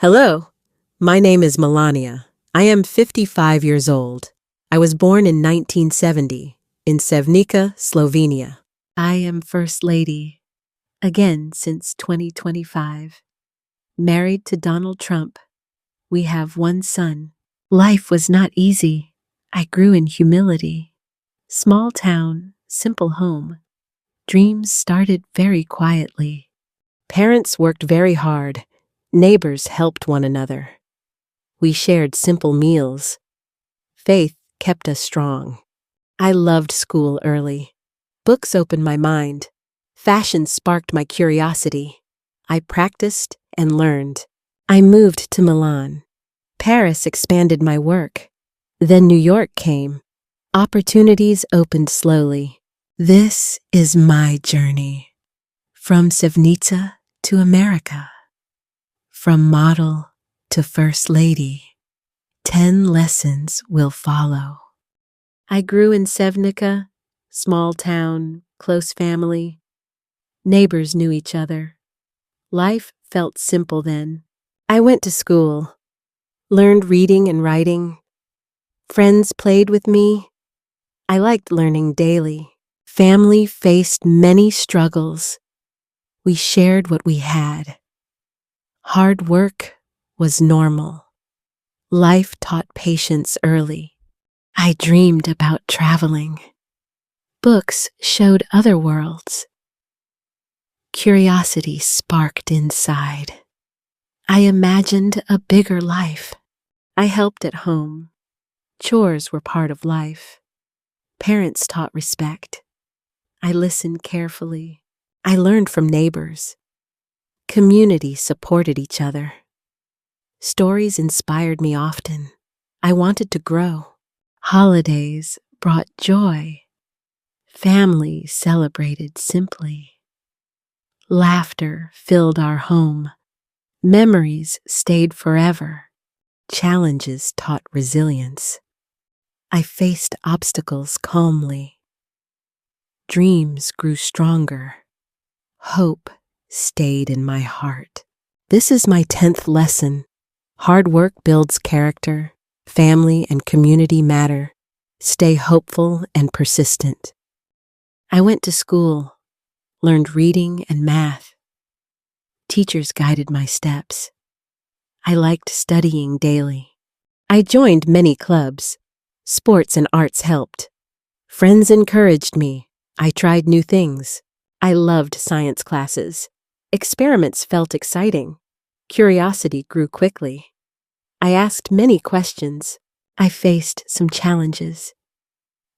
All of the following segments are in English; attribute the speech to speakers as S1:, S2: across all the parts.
S1: Hello, my name is Melania. I am 55 years old. I was born in 1970 in Sevnica, Slovenia. I am First Lady, again since 2025. Married to Donald Trump. We have one son. Life was not easy. I grew in humility. Small town, simple home. Dreams started very quietly. Parents worked very hard. Neighbors helped one another. We shared simple meals. Faith kept us strong. I loved school early. Books opened my mind. Fashion sparked my curiosity. I practiced and learned. I moved to Milan. Paris expanded my work. Then New York came. Opportunities opened slowly. This is my journey. From Sevnica to America. From model to First Lady, 10 lessons will follow. I grew in Sevnica, small town, close family. Neighbors knew each other. Life felt simple then. I went to school, learned reading and writing. Friends played with me. I liked learning daily. Family faced many struggles. We shared what we had. Hard work was normal. Life taught patience early. I dreamed about traveling. Books showed other worlds. Curiosity sparked inside. I imagined a bigger life. I helped at home. Chores were part of life. Parents taught respect. I listened carefully. I learned from neighbors. Community supported each other. Stories inspired me often. I wanted to grow. Holidays brought joy. Family celebrated simply. Laughter filled our home. Memories stayed forever. Challenges taught resilience. I faced obstacles calmly. Dreams grew stronger. Hope stayed in my heart. This is my 10th lesson. Hard work builds character. Family and community matter. Stay hopeful and persistent. I went to school, learned reading and math. Teachers guided my steps. I liked studying daily. I joined many clubs. Sports and arts helped. Friends encouraged me. I tried new things. I loved science classes. Experiments felt exciting. Curiosity grew quickly. I asked many questions. I faced some challenges.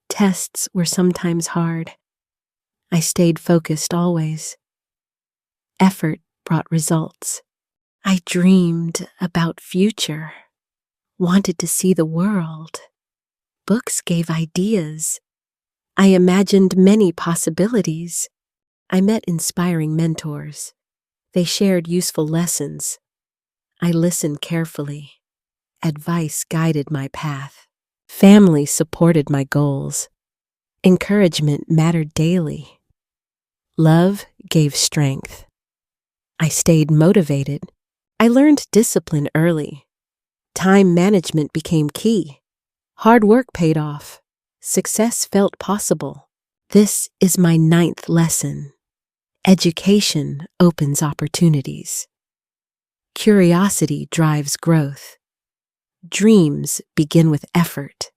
S1: Tests were sometimes hard. I stayed focused always. Effort brought results. I dreamed about future. Wanted to see the world. Books gave ideas. I imagined many possibilities. I met inspiring mentors. They shared useful lessons. I listened carefully. Advice guided my path. Family supported my goals. Encouragement mattered daily. Love gave strength. I stayed motivated. I learned discipline early. Time management became key. Hard work paid off. Success felt possible. This is my 9th lesson. Education opens opportunities. Curiosity drives growth. Dreams begin with effort.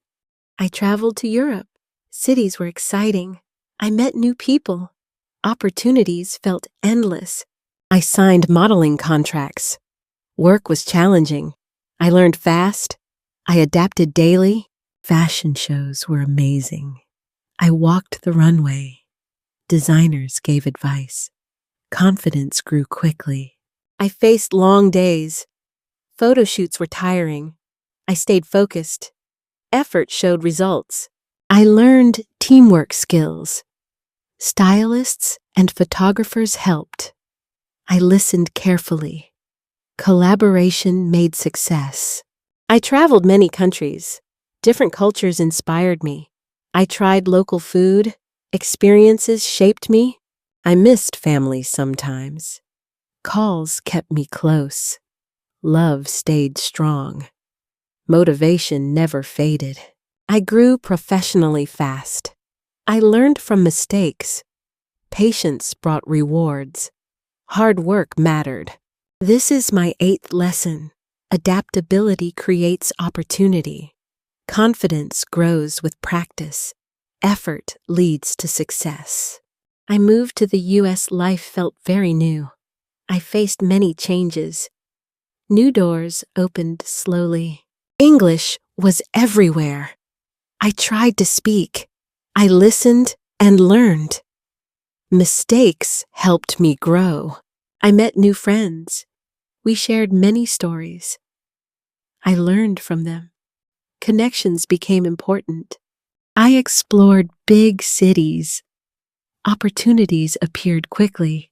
S1: I traveled to Europe. Cities were exciting. I met new people. Opportunities felt endless. I signed modeling contracts. Work was challenging. I learned fast. I adapted daily. Fashion shows were amazing. I walked the runway. Designers gave advice. Confidence grew quickly. I faced long days. Photo shoots were tiring. I stayed focused. Effort showed results. I learned teamwork skills. Stylists and photographers helped. I listened carefully. Collaboration made success. I traveled many countries. Different cultures inspired me. I tried local food. Experiences shaped me. I missed family sometimes. Calls kept me close. Love stayed strong. Motivation never faded. I grew professionally fast. I learned from mistakes. Patience brought rewards. Hard work mattered. This is my 8th lesson. Adaptability creates opportunity. Confidence grows with practice. Effort leads to success. I moved to the U.S. Life felt very new. I faced many changes. New doors opened slowly. English was everywhere. I tried to speak. I listened and learned. Mistakes helped me grow. I met new friends. We shared many stories. I learned from them. Connections became important. I explored big cities. Opportunities appeared quickly.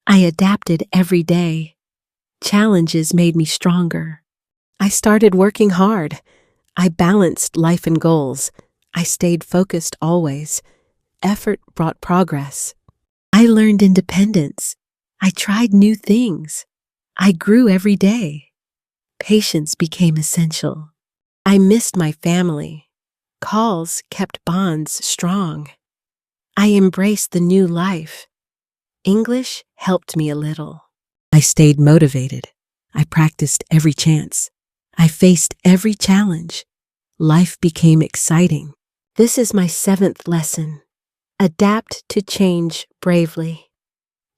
S1: I adapted every day. Challenges made me stronger. I started working hard. I balanced life and goals. I stayed focused always. Effort brought progress. I learned independence. I tried new things. I grew every day. Patience became essential. I missed my family. Calls kept bonds strong. I embraced the new life. English helped me a little. I stayed motivated. I practiced every chance. I faced every challenge. Life became exciting. This is my 7th lesson. Adapt to change bravely.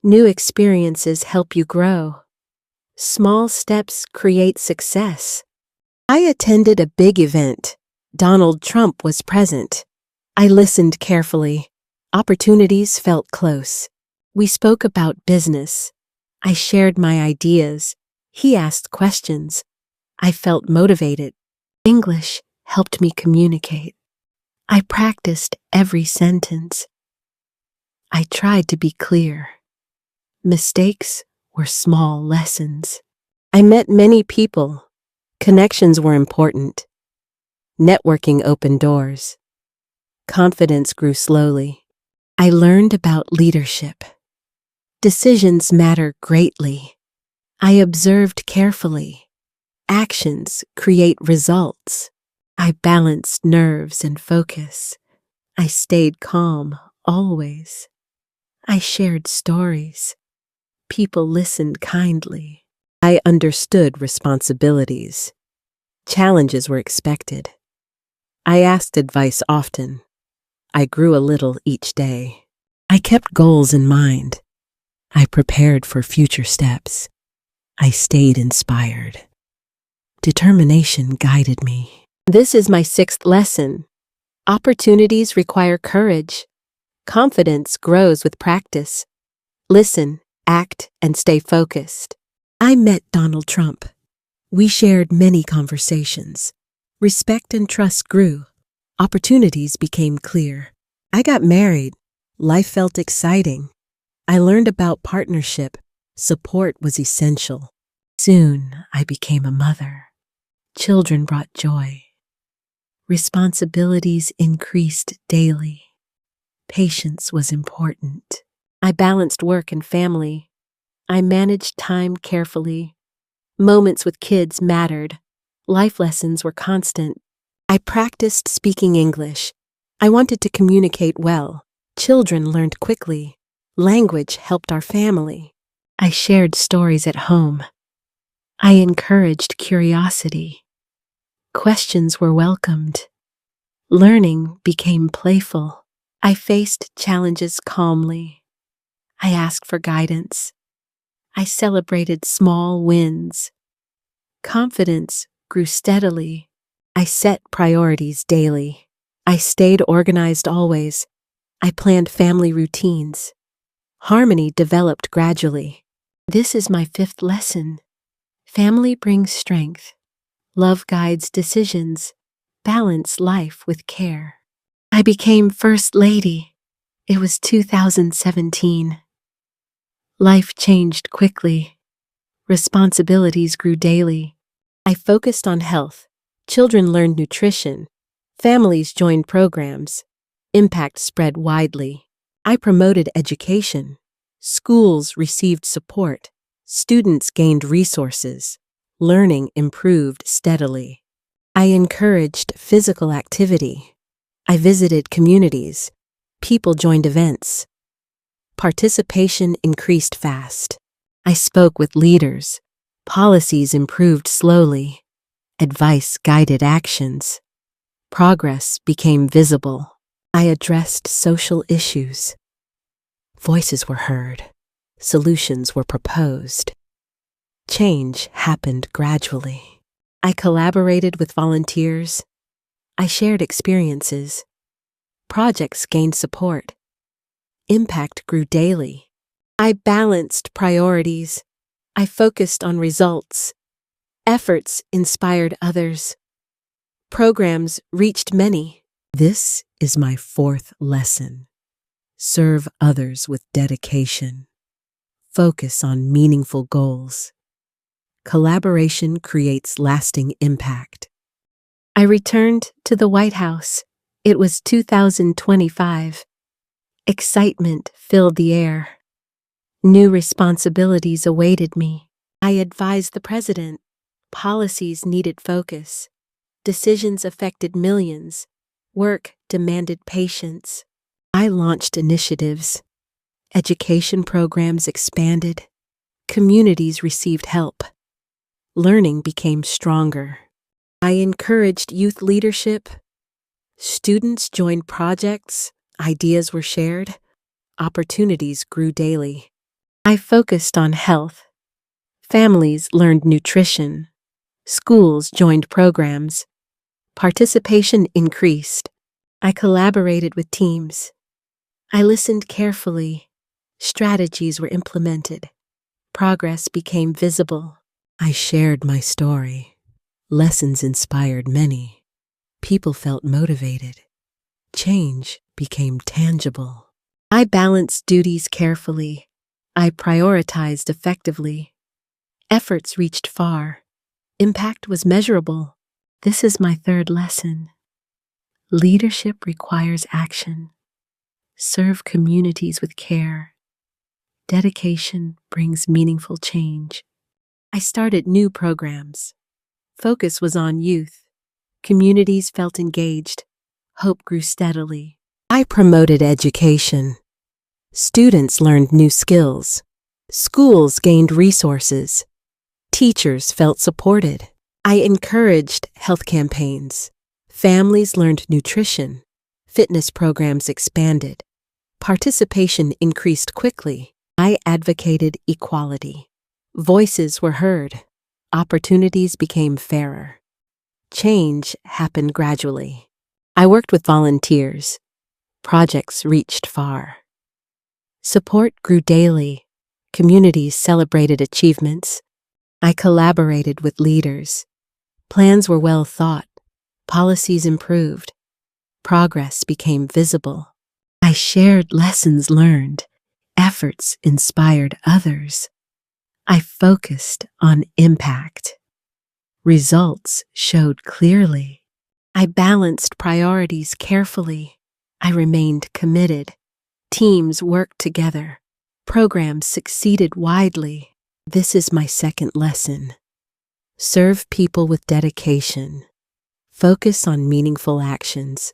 S1: New experiences help you grow. Small steps create success. I attended a big event. Donald Trump was present. I listened carefully. Opportunities felt close. We spoke about business. I shared my ideas. He asked questions. I felt motivated. English helped me communicate. I practiced every sentence. I tried to be clear. Mistakes were small lessons. I met many people. Connections were important. Networking opened doors. Confidence grew slowly. I learned about leadership. Decisions matter greatly. I observed carefully. Actions create results. I balanced nerves and focus. I stayed calm always. I shared stories. People listened kindly. I understood responsibilities. Challenges were expected. I asked advice often. I grew a little each day. I kept goals in mind. I prepared for future steps. I stayed inspired. Determination guided me. This is my 6th lesson. Opportunities require courage. Confidence grows with practice. Listen, act, and stay focused. I met Donald Trump. We shared many conversations. Respect and trust grew. Opportunities became clear. I got married. Life felt exciting. I learned about partnership. Support was essential. Soon, I became a mother. Children brought joy. Responsibilities increased daily. Patience was important. I balanced work and family. I managed time carefully. Moments with kids mattered. Life lessons were constant. I practiced speaking English. I wanted to communicate well. Children learned quickly. Language helped our family. I shared stories at home. I encouraged curiosity. Questions were welcomed. Learning became playful. I faced challenges calmly. I asked for guidance. I celebrated small wins. Confidence grew steadily. I set priorities daily. I stayed organized always. I planned family routines. Harmony developed gradually. This is my 5th lesson. Family brings strength. Love guides decisions. Balance life with care. I became First Lady. It was 2017. Life changed quickly. Responsibilities grew daily. I focused on health. Children learned nutrition. Families joined programs. Impact spread widely. I promoted education. Schools received support. Students gained resources. Learning improved steadily. I encouraged physical activity. I visited communities. People joined events. Participation increased fast. I spoke with leaders. Policies improved slowly. Advice guided actions. Progress became visible. I addressed social issues. Voices were heard. Solutions were proposed. Change happened gradually. I collaborated with volunteers. I shared experiences. Projects gained support. Impact grew daily. I balanced priorities. I focused on results. Efforts inspired others. Programs reached many. This is my fourth lesson. Serve others with dedication. Focus on meaningful goals. Collaboration creates lasting impact. I returned to the White House. It was 2025. Excitement filled the air. New responsibilities awaited me. I advised the president. Policies needed focus. Decisions affected millions. Work demanded patience. I launched initiatives. Education programs expanded. Communities received help. Learning became stronger. I encouraged youth leadership. Students joined projects. Ideas were shared. Opportunities grew daily. I focused on health. Families learned nutrition. Schools joined programs. Participation increased. I collaborated with teams. I listened carefully. Strategies were implemented. Progress became visible. I shared my story. Lessons inspired many. People felt motivated. Change became tangible. I balanced duties carefully. I prioritized effectively. Efforts reached far. Impact was measurable. This is my third lesson. Leadership requires action. Serve communities with care. Dedication brings meaningful change. I started new programs. Focus was on youth. Communities felt engaged. Hope grew steadily. I promoted education. Students learned new skills. Schools gained resources. Teachers felt supported. I encouraged health campaigns. Families learned nutrition. Fitness programs expanded. Participation increased quickly. I advocated equality. Voices were heard. Opportunities became fairer. Change happened gradually. I worked with volunteers. Projects reached far. Support grew daily. Communities celebrated achievements. I collaborated with leaders. Plans were well thought. Policies improved. Progress became visible. I shared lessons learned. Efforts inspired others. I focused on impact. Results showed clearly. I balanced priorities carefully. I remained committed. Teams worked together. Programs succeeded widely. This is my second lesson. Serve people with dedication. Focus on meaningful actions.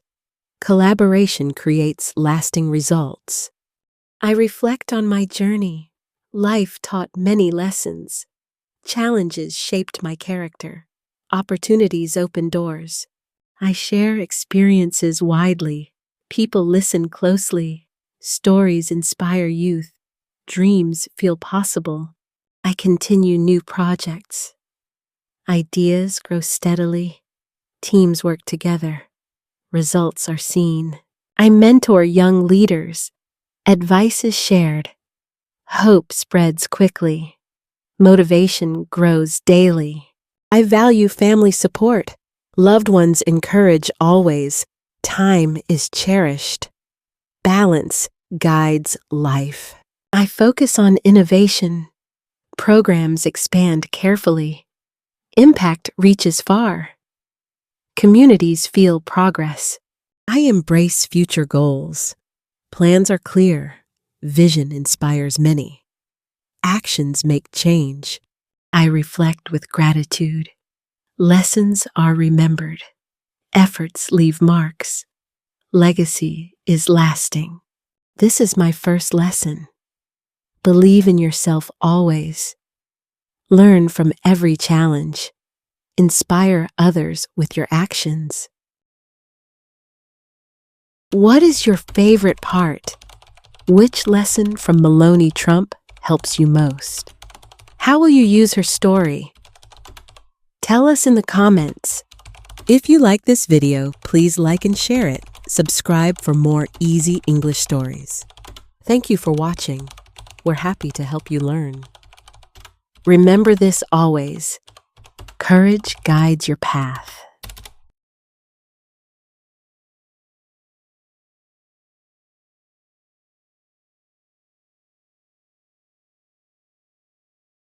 S1: Collaboration creates lasting results. I reflect on my journey. Life taught many lessons. Challenges shaped my character. Opportunities opened doors. I share experiences widely. People listen closely. Stories inspire youth. Dreams feel possible. I continue new projects. Ideas grow steadily. Teams work together. Results are seen. I mentor young leaders. Advice is shared. Hope spreads quickly. Motivation grows daily. I value family support. Loved ones encourage always. Time is cherished. Balance guides life. I focus on innovation. Programs expand carefully. Impact reaches far. Communities feel progress. I embrace future goals. Plans are clear. Vision inspires many. Actions make change. I reflect with gratitude. Lessons are remembered. Efforts leave marks. Legacy is lasting. This is my first lesson. Believe in yourself always. Learn from every challenge. Inspire others with your actions. What is your favorite part? Which lesson from Melone Trump helps you most? How will you use her story? Tell us in the comments. If you like this video, please like and share it. Subscribe for more easy English stories. Thank you for watching. We're happy to help you learn. Remember this always. Courage guides your path.